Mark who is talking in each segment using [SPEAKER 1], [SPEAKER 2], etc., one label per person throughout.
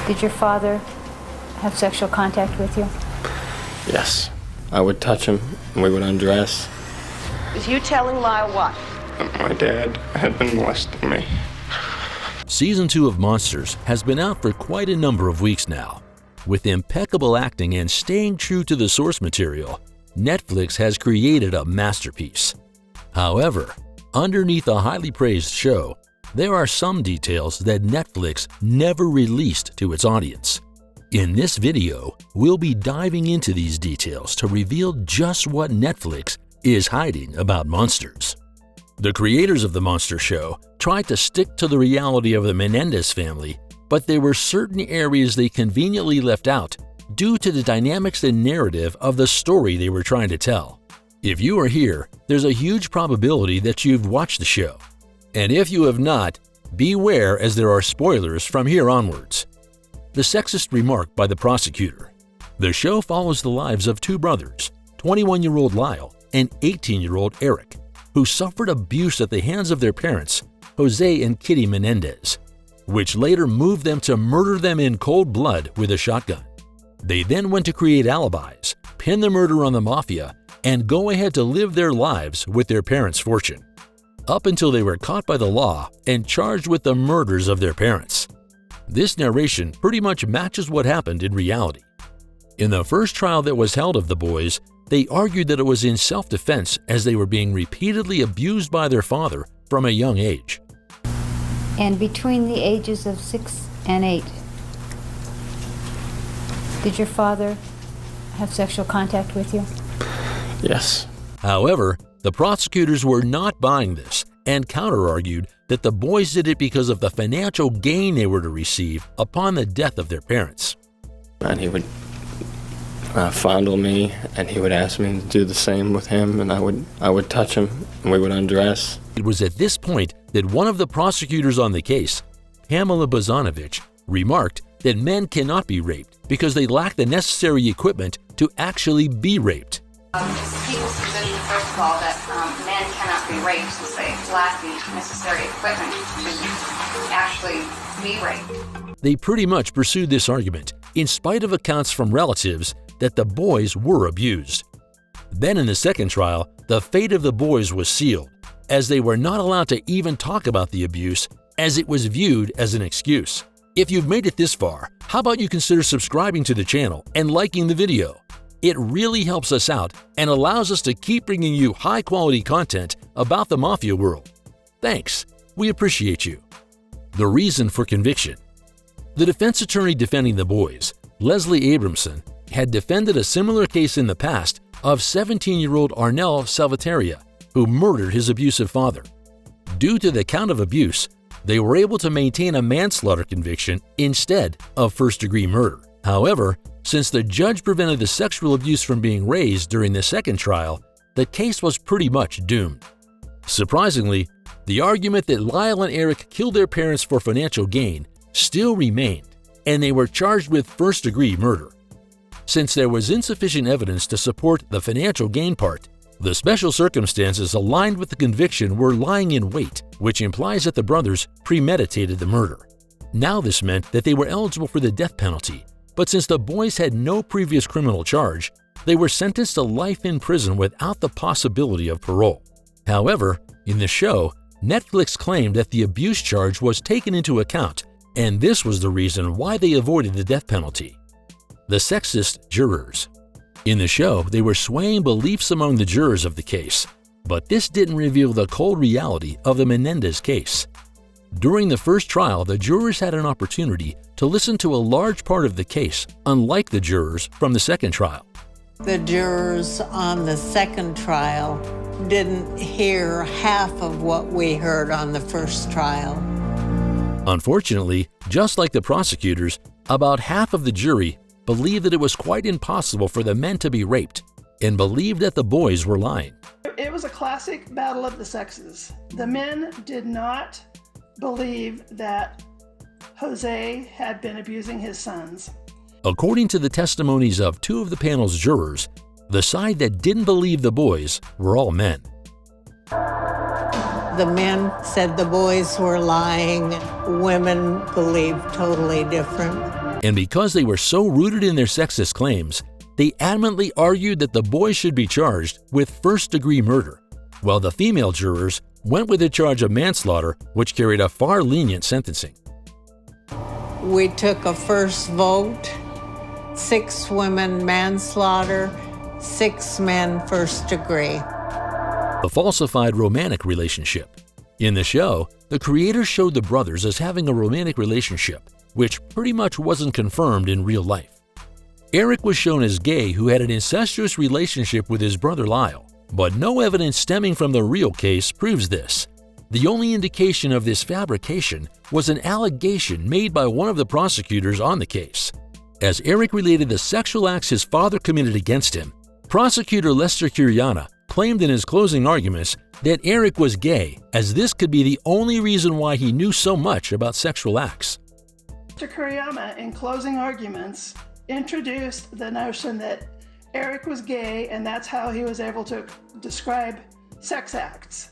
[SPEAKER 1] Did your father have sexual contact with you?
[SPEAKER 2] Yes. I would touch him, and we would undress.
[SPEAKER 3] Is you telling Lyle what?
[SPEAKER 2] My dad had been molesting me.
[SPEAKER 4] Season 2 of Monsters has been out for quite a number of weeks now. With impeccable acting and staying true to the source material, Netflix has created a masterpiece. However, underneath a highly praised show, there are some details that Netflix never released to its audience. In this video, we'll be diving into these details to reveal just what Netflix is hiding about Monsters. The creators of the Monster Show tried to stick to the reality of the Menendez family, but there were certain areas they conveniently left out due to the dynamics and narrative of the story they were trying to tell. If you are here, there's a huge probability that you've watched the show. And if you have not, beware as there are spoilers from here onwards. The sexist remark by the prosecutor. The show follows the lives of two brothers, 21-year-old Lyle and 18-year-old Eric, who suffered abuse at the hands of their parents, Jose and Kitty Menendez, which later moved them to murder them in cold blood with a shotgun. They then went to create alibis, pin the murder on the Mafia, and go ahead to live their lives with their parents' fortune, up until they were caught by the law and charged with the murders of their parents. This narration pretty much matches what happened in reality. In the first trial that was held of the boys, they argued that it was in self-defense as they were being repeatedly abused by their father from a young age.
[SPEAKER 1] And between the ages of 6 and 8, did your father have sexual contact with you?
[SPEAKER 2] Yes.
[SPEAKER 4] However, the prosecutors were not buying this and counter-argued that the boys did it because of the financial gain they were to receive upon the death of their parents.
[SPEAKER 2] And he would fondle me, and he would ask me to do the same with him, and I would touch him, and we would undress.
[SPEAKER 4] It was at this point that one of the prosecutors on the case, Pamela Bozanovich, remarked that men cannot be raped because they lack the necessary equipment to actually be raped.
[SPEAKER 5] People's position, first of all, that men cannot be raped since they lack the necessary equipment to actually be raped.
[SPEAKER 4] They pretty much pursued this argument in spite of accounts from relatives that the boys were abused. Then in the second trial, the fate of the boys was sealed, as they were not allowed to even talk about the abuse, as it was viewed as an excuse. If you've made it this far, how about you consider subscribing to the channel and liking the video? It really helps us out and allows us to keep bringing you high-quality content about the Mafia world. Thanks, we appreciate you. The reason for conviction. The defense attorney defending the boys, Leslie Abramson, had defended a similar case in the past of 17-year-old Arnel Salvatierra, who murdered his abusive father. Due to the count of abuse, they were able to maintain a manslaughter conviction instead of first-degree murder. However, since the judge prevented the sexual abuse from being raised during the second trial, the case was pretty much doomed. Surprisingly, the argument that Lyle and Eric killed their parents for financial gain still remained, and they were charged with first-degree murder. Since there was insufficient evidence to support the financial gain part, the special circumstances aligned with the conviction were lying in wait, which implies that the brothers premeditated the murder. Now this meant that they were eligible for the death penalty, but since the boys had no previous criminal charge, they were sentenced to life in prison without the possibility of parole. However, in the show, Netflix claimed that the abuse charge was taken into account, and this was the reason why they avoided the death penalty. The sexist jurors. In the show, they were swaying beliefs among the jurors of the case, but this didn't reveal the cold reality of the Menendez case. During the first trial, the jurors had an opportunity to listen to a large part of the case, unlike the jurors from the second trial.
[SPEAKER 6] The jurors on the second trial didn't hear half of what we heard on the first trial.
[SPEAKER 4] Unfortunately, just like the prosecutors, about half of the jury believed that it was quite impossible for the men to be raped and believed that the boys were lying.
[SPEAKER 7] It was a classic battle of the sexes. The men did not believe that Jose had been abusing his sons.
[SPEAKER 4] According to the testimonies of two of the panel's jurors, the side that didn't believe the boys were all men.
[SPEAKER 6] The men said the boys were lying. Women believed totally different.
[SPEAKER 4] And because they were so rooted in their sexist claims, they adamantly argued that the boys should be charged with first-degree murder, while the female jurors went with the charge of manslaughter, which carried a far lenient sentencing.
[SPEAKER 6] We took a first vote, 6 women manslaughter, 6 men first degree.
[SPEAKER 4] The falsified romantic relationship. In the show, the creators showed the brothers as having a romantic relationship, which pretty much wasn't confirmed in real life. Eric was shown as gay who had an incestuous relationship with his brother Lyle, but no evidence stemming from the real case proves this. The only indication of this fabrication was an allegation made by one of the prosecutors on the case. As Eric related the sexual acts his father committed against him, prosecutor Lester Curiana claimed in his closing arguments that Eric was gay, as this could be the only reason why he knew so much about sexual acts.
[SPEAKER 7] Mr. Kuriyama, in closing arguments, introduced the notion that Eric was gay and that's how he was able to describe sex acts.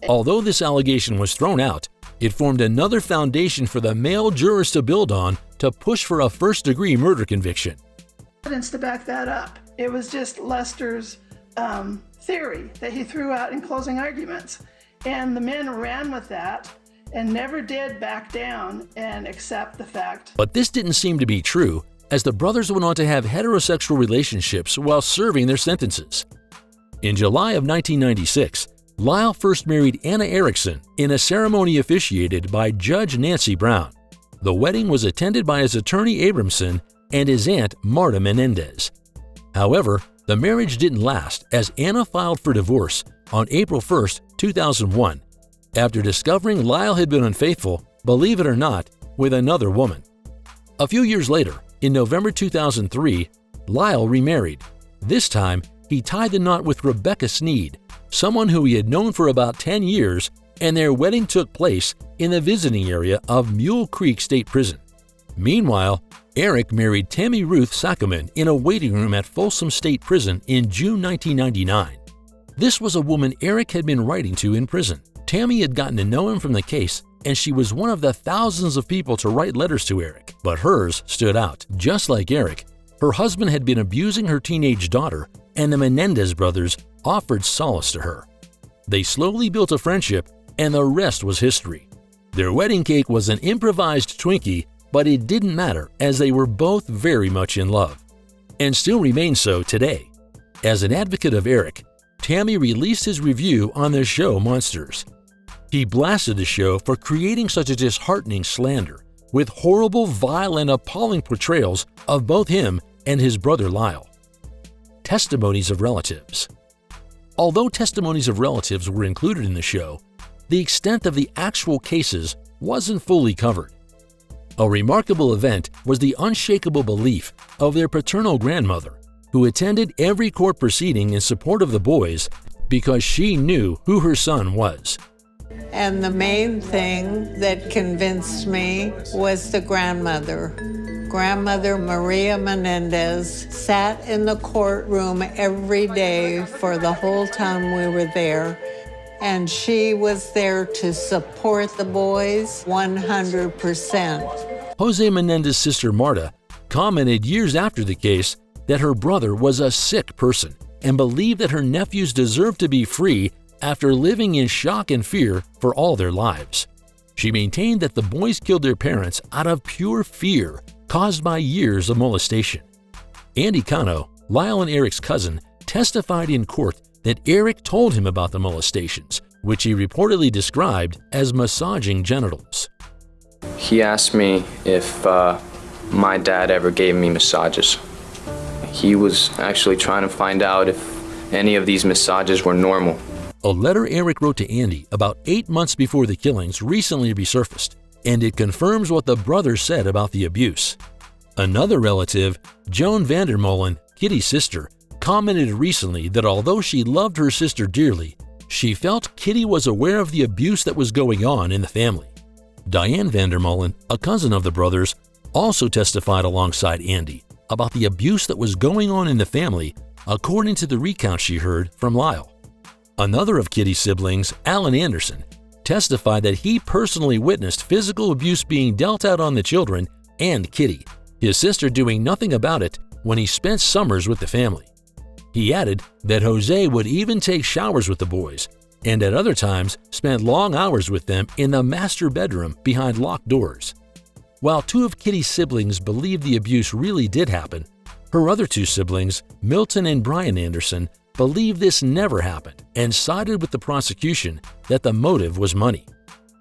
[SPEAKER 4] Although this allegation was thrown out, it formed another foundation for the male jurors to build on to push for a first-degree murder conviction.
[SPEAKER 7] Evidence to back that up. It was just Lester's theory that he threw out in closing arguments. And the men ran with that and never did back down and accept the fact.
[SPEAKER 4] But this didn't seem to be true, as the brothers went on to have heterosexual relationships while serving their sentences. In July of 1996, Lyle first married Anna Erickson in a ceremony officiated by Judge Nancy Brown. The wedding was attended by his attorney Abramson and his aunt Marta Menendez. However, the marriage didn't last, as Anna filed for divorce on April 1, 2001, after discovering Lyle had been unfaithful, believe it or not, with another woman. A few years later, in November 2003, Lyle remarried. This time, he tied the knot with Rebecca Sneed, someone who he had known for about 10 years, and their wedding took place in the visiting area of Mule Creek State Prison. Meanwhile, Eric married Tammy Ruth Sackerman in a waiting room at Folsom State Prison in June 1999. This was a woman Eric had been writing to in prison. Tammy had gotten to know him from the case, and she was one of the thousands of people to write letters to Eric, but hers stood out. Just like Eric, her husband had been abusing her teenage daughter, and the Menendez brothers offered solace to her. They slowly built a friendship, and the rest was history. Their wedding cake was an improvised Twinkie, but it didn't matter, as they were both very much in love, and still remain so today. As an advocate of Eric, Tammy released his review on the show Monsters. He blasted the show for creating such a disheartening slander, with horrible, vile, and appalling portrayals of both him and his brother Lyle. Testimonies of relatives. Although testimonies of relatives were included in the show, the extent of the actual cases wasn't fully covered. A remarkable event was the unshakable belief of their paternal grandmother, who attended every court proceeding in support of the boys because she knew who her son was.
[SPEAKER 6] And the main thing that convinced me was the grandmother. Grandmother Maria Menendez sat in the courtroom every day for the whole time we were there, and she was there to support the boys 100%.
[SPEAKER 4] Jose Menendez's sister Marta commented years after the case that her brother was a sick person and believed that her nephews deserved to be free after living in shock and fear for all their lives. She maintained that the boys killed their parents out of pure fear caused by years of molestation. Andy Cano, Lyle and Eric's cousin, testified in court that Eric told him about the molestations, which he reportedly described as massaging genitals.
[SPEAKER 2] He asked me if my dad ever gave me massages. He was actually trying to find out if any of these massages were normal.
[SPEAKER 4] A letter Eric wrote to Andy about 8 months before the killings recently resurfaced, and it confirms what the brothers said about the abuse. Another relative, Joan Vandermolen, Kitty's sister, commented recently that although she loved her sister dearly, she felt Kitty was aware of the abuse that was going on in the family. Diane Vandermolen, a cousin of the brothers, also testified alongside Andy about the abuse that was going on in the family, according to the recount she heard from Lyle. Another of Kitty's siblings, Alan Anderson, testified that he personally witnessed physical abuse being dealt out on the children and Kitty, his sister doing nothing about it when he spent summers with the family. He added that Jose would even take showers with the boys and at other times spent long hours with them in the master bedroom behind locked doors. While two of Kitty's siblings believe the abuse really did happen, her other two siblings, Milton and Brian Anderson, believe this never happened and sided with the prosecution that the motive was money.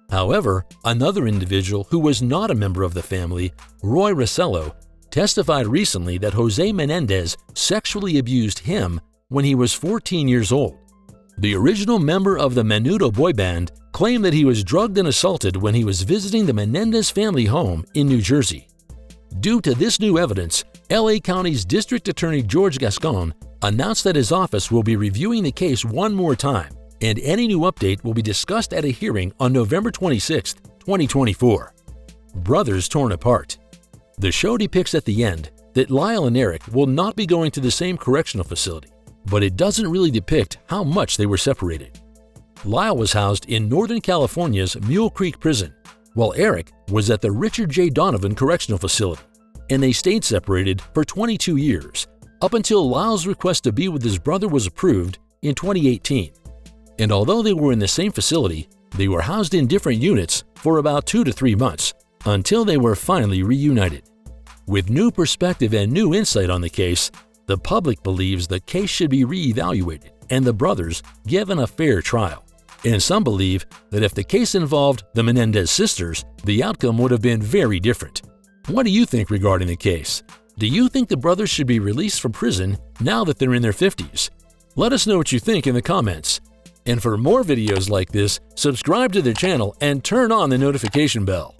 [SPEAKER 4] However, another individual who was not a member of the family, Roy Rossello, testified recently that Jose Menendez sexually abused him when he was 14 years old. The original member of the Menudo boy band claimed that he was drugged and assaulted when he was visiting the Menendez family home in New Jersey. Due to this new evidence, LA County's District Attorney George Gascon announced that his office will be reviewing the case one more time, and any new update will be discussed at a hearing on November 26, 2024. Brothers torn apart. The show depicts at the end that Lyle and Eric will not be going to the same correctional facility, but it doesn't really depict how much they were separated. Lyle was housed in Northern California's Mule Creek Prison, while Eric was at the Richard J. Donovan Correctional Facility, and they stayed separated for 22 years, up until Lyle's request to be with his brother was approved in 2018. And although they were in the same facility, they were housed in different units for about 2 to 3 months until they were finally reunited. With new perspective and new insight on the case, the public believes the case should be reevaluated and the brothers given a fair trial. And some believe that if the case involved the Menendez sisters, the outcome would have been very different. What do you think regarding the case? Do you think the brothers should be released from prison now that they're in their 50s? Let us know what you think in the comments. And for more videos like this, subscribe to the channel and turn on the notification bell.